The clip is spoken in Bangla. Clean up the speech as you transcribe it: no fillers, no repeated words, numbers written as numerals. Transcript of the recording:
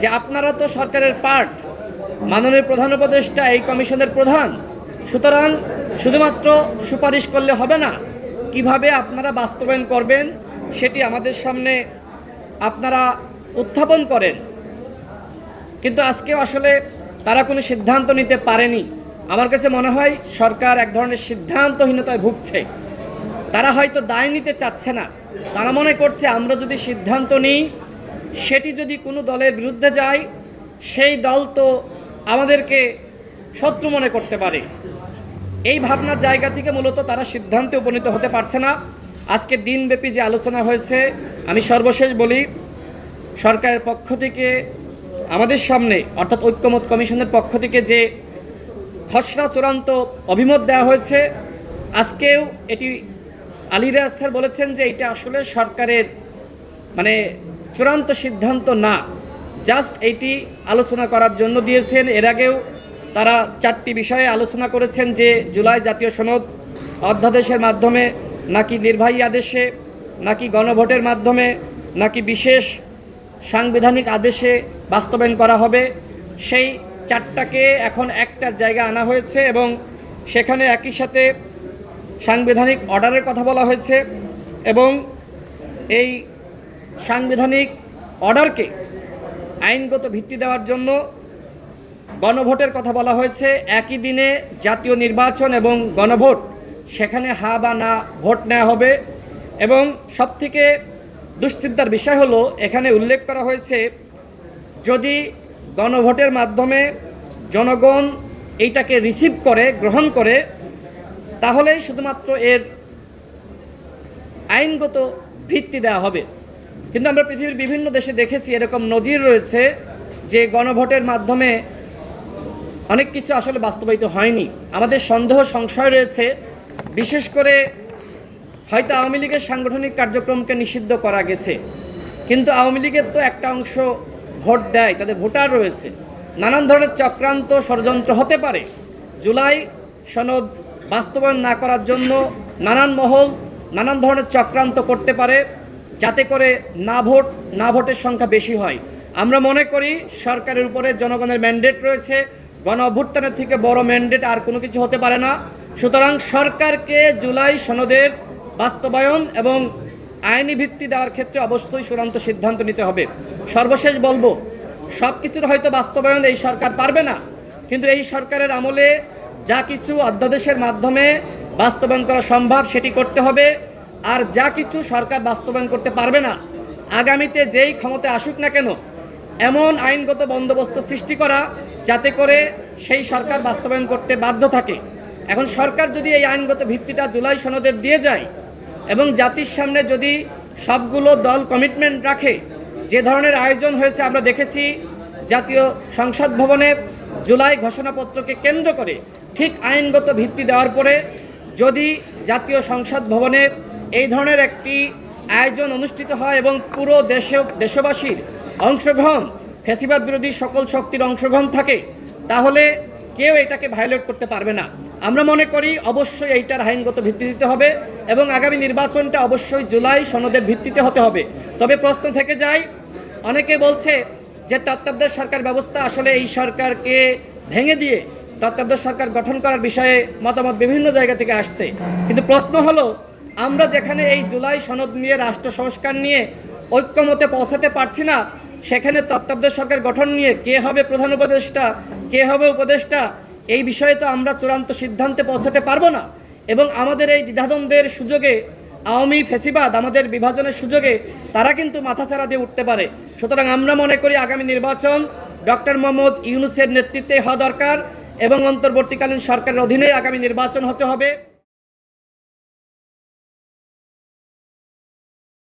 যে আপনারা তো সরকারের পার্ট, মাননীয় প্রধান উপদেষ্টা এই কমিশনের প্রধান, সুতরাং শুধুমাত্র সুপারিশ করলে হবে না, কিভাবে আপনারা বাস্তবায়ন করবেন সেটি আমাদের সামনে আপনারা উত্থাপন করেন। কিন্তু আজকেও আসলে তারা কোনো সিদ্ধান্ত নিতে পারেনি। আমার কাছে মনে হয় সরকার এক ধরনের সিদ্ধান্তহীনতায় ভুগছে। তারা হয়তো দায় নিতে চাচ্ছে না, তারা মনে করছে আমরা যদি সিদ্ধান্ত নিই, সেটি যদি কোনো দলের বিরুদ্ধে যায়, সেই দল তো আমাদেরকে শত্রু মনে করতে পারে। এই ভাবনার জায়গা থেকে মূলত তারা সিদ্ধান্তে উপনীত হতে পারছে না। আজকে দিনব্যাপী যে আলোচনা হয়েছে, আমি সর্বশেষ বলি, সরকারের পক্ষ থেকে আমাদের সামনে অর্থাৎ ঐক্যমত কমিশনের পক্ষ থেকে যে খসড়া চূড়ান্ত অভিমত দেওয়া হয়েছে, আজকেও এটি আলী রিয়াজ স্যার বলেছেন যে এটা আসলে সরকারের চূড়ান্ত সিদ্ধান্ত না, জাস্ট এইটি আলোচনা করার জন্য দিয়েছেন। এর আগেও তারা 4টি বিষয়ে আলোচনা করেছেন, যে জুলাই জাতীয় সনদ অধ্যাদেশের মাধ্যমে, নাকি নির্বাহী আদেশে, নাকি গণভোটের মাধ্যমে, নাকি বিশেষ সাংবিধানিক আদেশে বাস্তবায়ন করা হবে। সেই 4টাকে এখন একটা জায়গায় আনা হয়েছে এবং সেখানে একই সাথে সাংবিধানিক অর্ডারের কথা বলা হয়েছে এবং এই সাংবিধানিক অর্ডারকে আইনগত ভিত্তি দেওয়ার জন্য গণভোটের কথা বলা হয়েছে। একই দিনে জাতীয় নির্বাচন এবং গণভোট, সেখানে হা বা না ভোট নেওয়া হবে। এবং সবথেকে দুশ্চিন্তার বিষয় হলো, এখানে উল্লেখ করা হয়েছে যদি গণভোটের মাধ্যমে জনগণ এইটাকে রিসিভ করে, গ্রহণ করে, তাহলেই শুধুমাত্র এর আইনগত ভিত্তি দেওয়া হবে। কিন্তু আমরা পৃথিবীর বিভিন্ন দেশে দেখেছি এরকম নজির রয়েছে যে গণভোটের মাধ্যমে অনেক কিছু আসলে বাস্তবায়িত হয়নি। আমাদের সন্দেহ সংশয় রয়েছে, বিশেষ করে হয়তো আওয়ামী লীগের সাংগঠনিক কার্যক্রমকে নিষিদ্ধ করা গেছে, কিন্তু আওয়ামী লীগের তো একটা অংশ ভোট দেয়, তাদের ভোটার রয়েছে। নানান ধরনের চক্রান্ত, ষড়যন্ত্র হতে পারে। জুলাই সনদ বাস্তবায়ন না করার জন্য নানান মহল নানান ধরনের চক্রান্ত করতে পারে, যাতে করে না ভোটের সংখ্যা বেশি হয়। আমরা মনে করি সরকারের উপরে জনগণের ম্যান্ডেট রয়েছে, গণ অভ্যুত্থানের থেকে বড় ম্যান্ডেট আর কোনো কিছু হতে পারে না। সুতরাং সরকারকে জুলাই সনদের বাস্তবায়ন এবং আইনি ভিত্তি দেওয়ার ক্ষেত্রে অবশ্যই চূড়ান্ত সিদ্ধান্ত নিতে হবে। সর্বশেষ বলবো, সব কিছুর হয়তো বাস্তবায়ন এই সরকার পারবে না, কিন্তু এই সরকারের আমলে যা কিছু অধ্যাদেশের মাধ্যমে বাস্তবায়ন করা সম্ভব সেটি করতে হবে। আর যা কিছু সরকার বাস্তবায়ন করতে পারবে না, আগামীতে যেই ক্ষমতায় আসুক না কেন, এমন আইনগত বন্দোবস্ত সৃষ্টি করা যাতে করে সেই সরকার বাস্তবায়ন করতে বাধ্য থাকে। এখন সরকার যদি এই আইনগত ভিত্তিটা জুলাই সনদের দিয়ে যায় এবং জাতির সামনে যদি সবগুলো দল কমিটমেন্ট রাখে, যে ধরনের আয়োজন হয়েছে আমরা দেখেছি জাতীয় সংসদ ভবনে জুলাই ঘোষণাপত্রকে কেন্দ্র করে, ঠিক আইনগত ভিত্তি দেওয়ার পরে যদি জাতীয় সংসদ ভবনে এই ধরনের একটি আয়োজন অনুষ্ঠিত হয় এবং পুরো দেশবাসীর অংশগ্রহণ, ফ্যাসিবাদ বিরোধী সকল শক্তির অংশগ্রহণ থাকে, তাহলে কেউ এটাকে ভায়োলেট করতে পারবে না। আমরা মনে করি অবশ্যই এইটার আইনগত ভিত্তি দিতে হবে এবং আগামী নির্বাচনটা অবশ্যই জুলাই সনদের ভিত্তিতে হতে হবে। তবে প্রশ্ন থেকে যায়, অনেকে বলছে যে তত্ত্বাবধায়ক সরকার ব্যবস্থা আসলে এই সরকারকে ভেঙে দিয়ে তত্ত্বাবধায়ক সরকার গঠন করার বিষয়ে মতামত বিভিন্ন জায়গা থেকে আসছে। কিন্তু প্রশ্ন হলো, আমরা যেখানে এই জুলাই সনদ নিয়ে, রাষ্ট্র সংস্কার নিয়ে ঐক্যমতে পৌঁছাতে পারছি না, সেখানে তত্ত্বাবধায়ক সরকার গঠন নিয়ে কে হবে প্রধান উপদেষ্টা, কে হবে উপদেষ্টা, এই বিষয়ে তো আমরা চূড়ান্ত সিদ্ধান্তে পৌঁছাতে পারবো না। এবং আমাদের এই দ্বিধাদ্বন্দ্বের সুযোগে আওয়ামী ফ্যাসিবাদ আমাদের বিভাজনের সুযোগে তারা কিন্তু মাথাচাড়া দিয়ে উঠতে পারে। সুতরাং আমরা মনে করি আগামী নির্বাচন ডক্টর মোহাম্মদ ইউনূসের নেতৃত্বে হওয়া দরকার এবং অন্তর্বর্তীকালীন সরকারের অধীনে আগামী নির্বাচন হতে হবে।